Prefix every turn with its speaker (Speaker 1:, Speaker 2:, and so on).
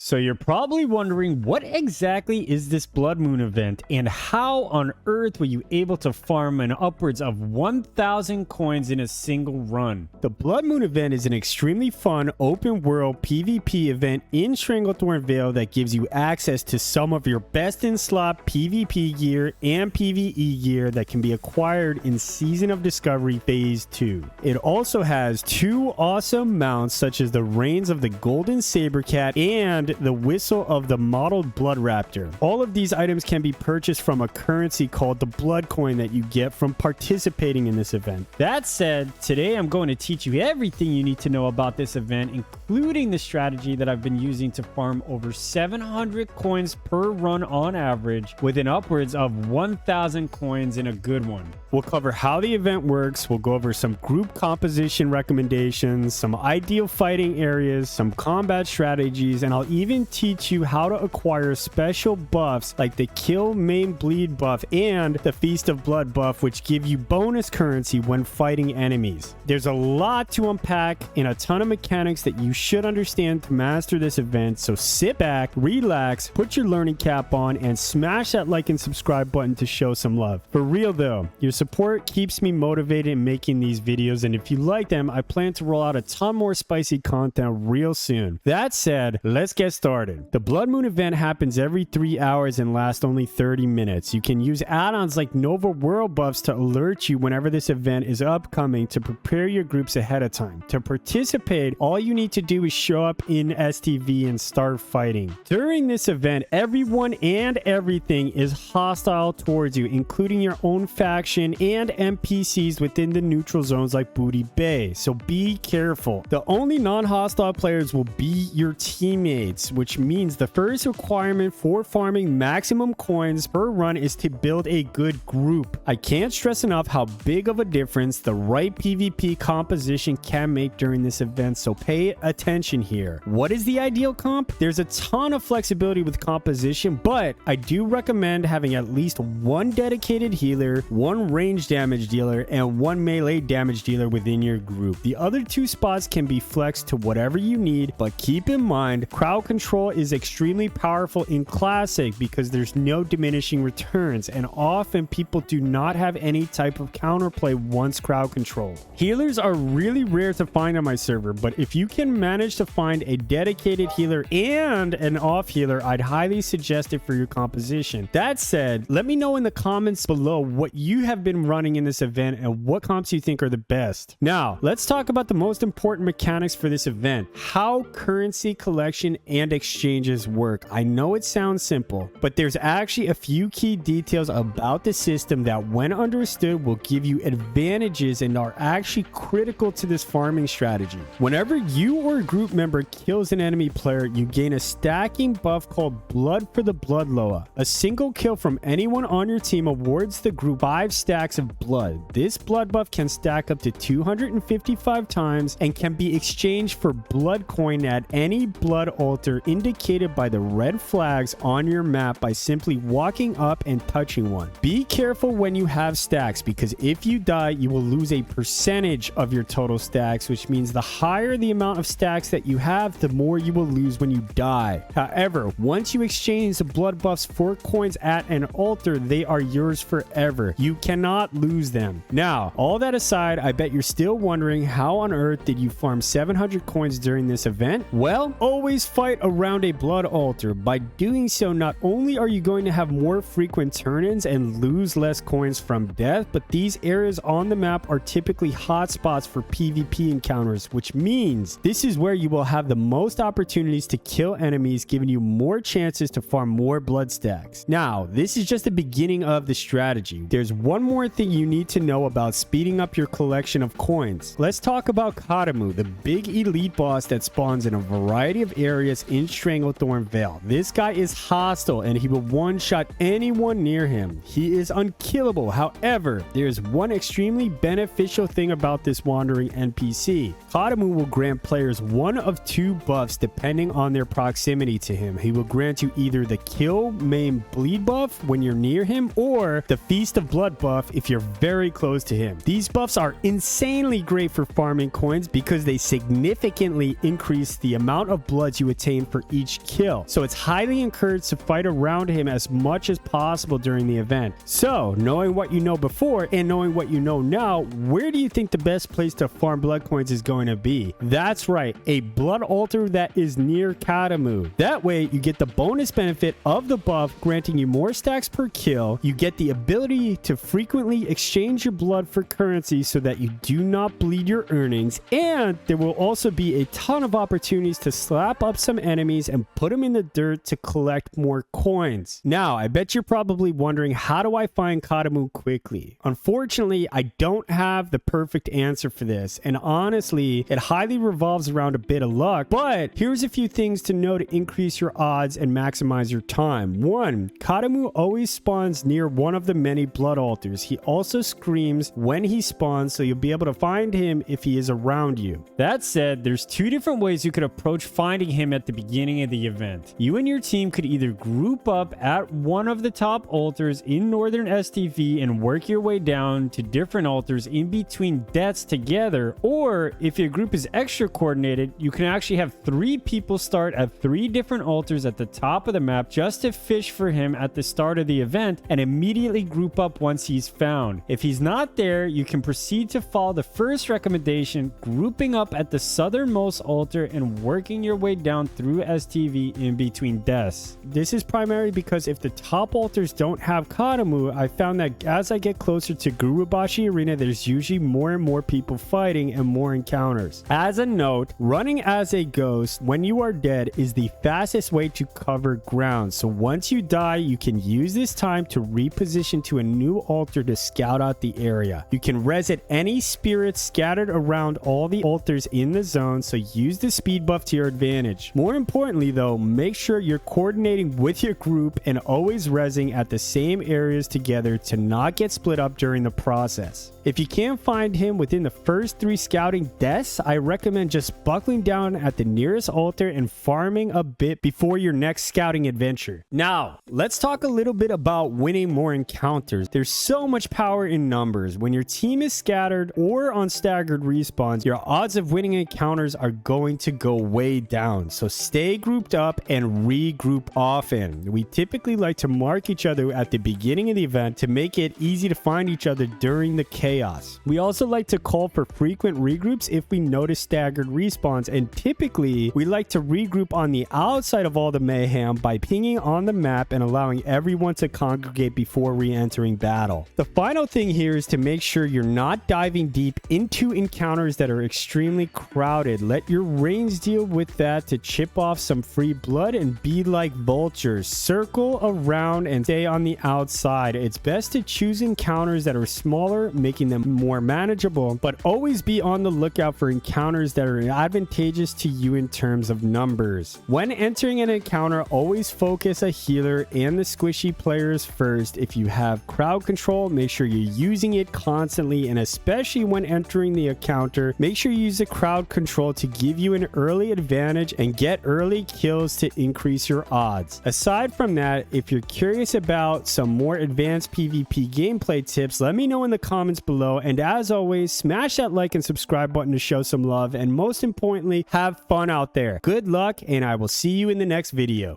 Speaker 1: So you're probably wondering, what exactly is this Blood Moon event and how on earth were you able to farm an upwards of 1,000 coins in a single run? The Blood Moon event is an extremely fun open world PvP event in Stranglethorn Vale that gives you access to some of your best in slot PvP gear and PvE gear that can be acquired in Season of Discovery Phase 2. It also has two awesome mounts such as the reins of the Golden Saber Cat and the whistle of the modeled Blood Raptor. All of these items can be purchased from a currency called the Blood Coin that you get from participating in this event. That said, today I'm going to teach you everything you need to know about this event, including the strategy that I've been using to farm over 700 coins per run on average, with an upwards of 1,000 coins in a good one. We'll cover how the event works, we'll go over some group composition recommendations, some ideal fighting areas, some combat strategies, and I'll even teach you how to acquire special buffs like the Kill, Maim, Bleed buff and the Feast of Blood buff, which give you bonus currency when fighting enemies. There's a lot to unpack and a ton of mechanics that you should understand to master this event, so sit back, relax, put your learning cap on, and smash that like and subscribe button to show some love. For real though, your support keeps me motivated in making these videos, and if you like them, I plan to roll out a ton more spicy content real soon. That said, let's get started. The Blood Moon event happens every 3 hours and lasts only 30 minutes. You can use add-ons like Nova World buffs to alert you whenever this event is upcoming to prepare your groups ahead of time. To participate, all you need to do is show up in STV and start fighting. During this event, everyone and everything is hostile towards you, including your own faction and NPCs within the neutral zones like Booty Bay, so be careful. The only non-hostile players will be your teammates, which means the first requirement for farming maximum coins per run is to build a good group. I can't stress enough how big of a difference the right PvP composition can make during this event, so pay attention here. What is the ideal comp? There's a ton of flexibility with composition, but I do recommend having at least one dedicated healer, one range damage dealer, and one melee damage dealer within your group. The other two spots can be flexed to whatever you need, but keep in mind, crowd control is extremely powerful in Classic because there's no diminishing returns, and often people do not have any type of counterplay once crowd control. Healers are really rare to find on my server, but if you can manage to find a dedicated healer and an off healer, I'd highly suggest it for your composition. That said, let me know in the comments below what you have been running in this event and what comps you think are the best. Now, let's talk about the most important mechanics for this event: how currency collection and exchanges work. I know it sounds simple, but there's actually a few key details about the system that, when understood, will give you advantages and are actually critical to this farming strategy. Whenever you or a group member kills an enemy player, you gain a stacking buff called Blood for the Blood Loa. A single kill from anyone on your team awards the group 5 stacks of blood. This blood buff can stack up to 255 times and can be exchanged for blood coin at any blood altar indicated by the red flags on your map by simply walking up and touching one. Be careful when you have stacks, because if you die, you will lose a percentage of your total stacks, which means the higher the amount of stacks that you have, the more you will lose when you die. However, once you exchange the blood buffs for coins at an altar, they are yours forever. You cannot lose them. Now, all that aside, I bet you're still wondering, how on earth did you farm 700 coins during this event? Well, always fight around a blood altar. By doing so, not only are you going to have more frequent turn-ins and lose less coins from death, but these areas on the map are typically hotspots for PvP encounters, which means this is where you will have the most opportunities to kill enemies, giving you more chances to farm more blood stacks. Now, this is just the beginning of the strategy. There's one more thing you need to know about speeding up your collection of coins. Let's talk about Kha'damu, the big elite boss that spawns in a variety of areas in Stranglethorn Vale. This guy is hostile and he will one-shot anyone near him. He is unkillable. However, there's one extremely beneficial thing about this wandering NPC. Kha'damu will grant players one of two buffs depending on their proximity to him. He will grant you either the Kill, Maim, Bleed buff when you're near him, or the Feast of Blood buff if you're very close to him. These buffs are insanely great for farming coins because they significantly increase the amount of bloods you attain
Speaker 2: obtain for each kill. So it's highly encouraged to fight around him as much as possible during the event. So knowing what you know before and knowing what you know now, where do you think the best place to farm blood coins is going to be? That's right, a blood altar that is near Kha'damu. That way you get the bonus benefit of the buff granting you more stacks per kill. You get the ability to frequently exchange your blood for currency so that you do not bleed your earnings, and there will also be a ton of opportunities to slap up some enemies and put them in the dirt to collect more coins. Now, I bet you're probably wondering, how do I find Kha'damu quickly? Unfortunately, I don't have the perfect answer for this, and honestly, it highly revolves around a bit of luck, but here's a few things to know to increase your odds and maximize your time. 1. Kha'damu always spawns near one of the many blood altars. He also screams when he spawns, so you'll be able to find him if he is around you.
Speaker 1: That said, there's two different ways you could approach finding him at the beginning of the event. You and your team could either group up at one of the top altars in northern STV and work your way down to different altars in between deaths together, or if your group is extra coordinated, you can actually have 3 people start at 3 different altars at the top of the map just to fish for him at the start of the event and immediately group up once he's found. If he's not there, you can proceed to follow the first recommendation, grouping up at the southernmost altar and working your way down through STV in between deaths.
Speaker 2: This is primarily because if the top altars don't have Kha'damu, I found that as I get closer to Gurubashi Arena, there's usually more and more people fighting and more encounters. As a note, running as a ghost when you are dead is the fastest way to cover ground. So once you die, you can use this time to reposition to a new altar to scout out the area. You can reset any spirits scattered around all the altars in the zone, so use the speed buff to your advantage. More importantly though, make sure you're coordinating with your group and always rezzing at the same areas together to not get split up during the process. If you can't find him within the first 3 scouting deaths, I recommend just buckling down at the nearest altar and farming a bit before your next scouting adventure. Now, let's talk a little bit about winning more encounters. There's so much power in numbers. When your team is scattered or on staggered respawns, your odds of winning encounters are going to go way down. So stay grouped up and regroup often. We typically like to mark each other at the beginning of the event to make it easy to find each other during the chaos. We also like to call for frequent regroups if we notice staggered respawns, and typically we like to regroup on the outside of all the mayhem by pinging on the map and allowing everyone to congregate before re-entering battle. The final thing here is to make sure you're not diving deep into encounters that are extremely crowded. Let your range deal with that to chip off some free blood and be like vultures. Circle around and stay on the outside. It's best to choose encounters that are smaller, making them more manageable, but always be on the lookout for encounters that are advantageous to you in terms of numbers. When entering an encounter, always focus a healer and the squishy players first. If you have crowd control, make sure you're using it constantly, and especially when entering the encounter, make sure you use the crowd control to give you an early advantage and get early kills to increase your odds. Aside from that, if you're curious about some more advanced PvP gameplay tips, let me know in the comments below, and as always, smash that like and subscribe button to show some love, and most importantly, have fun out there. Good luck, and I will see you in the next video.